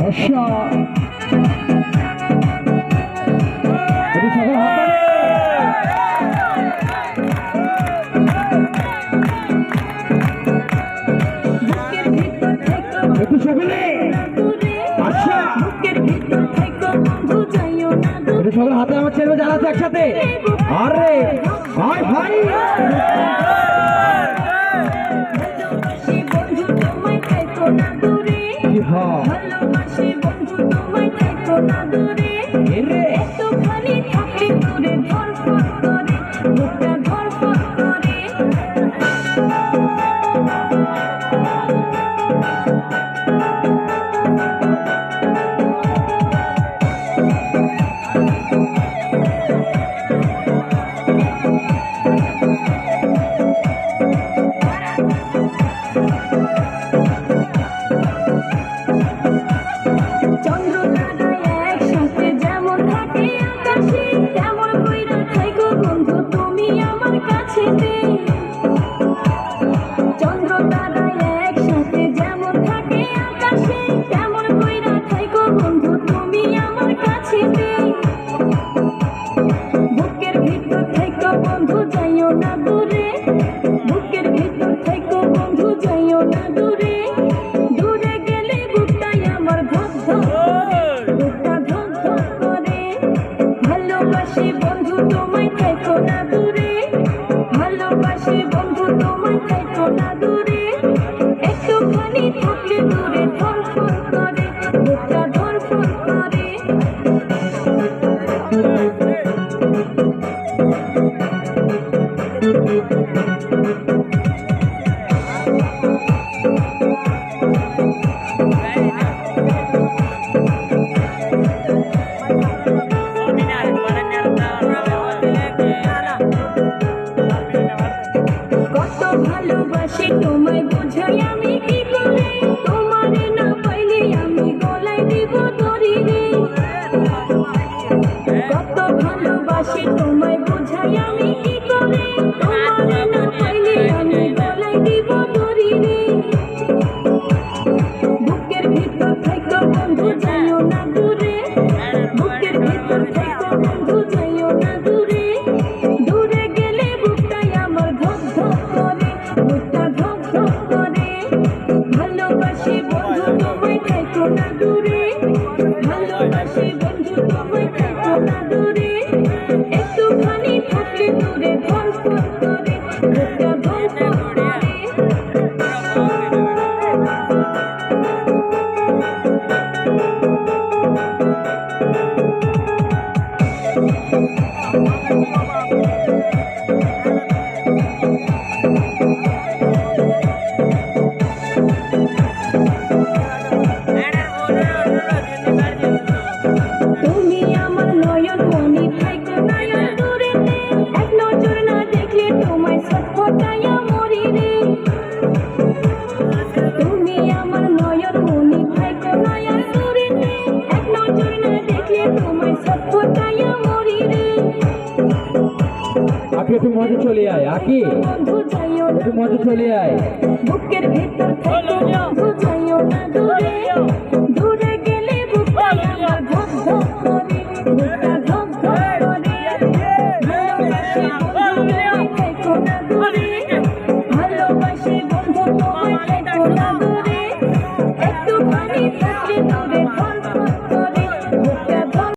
আচ্ছা একটু সবাই একটু সকলে আচ্ছা একটু সকলে হাতে আমার ছেলে জানাচ্ছে একসাথে আরে ভাই ভাই একটু মজা চলে আয় আকি একটু মজা চলে আয় বুকের ভিতর থেকে বন্ধু যাইও না দূরে দূরে গেলে বুকটা আমার ধক ধক করে বুকটা ধক ধক করে ভালোবাসি বন্ধু তোমায় থেকো না দূরে একটু পানি থাকলে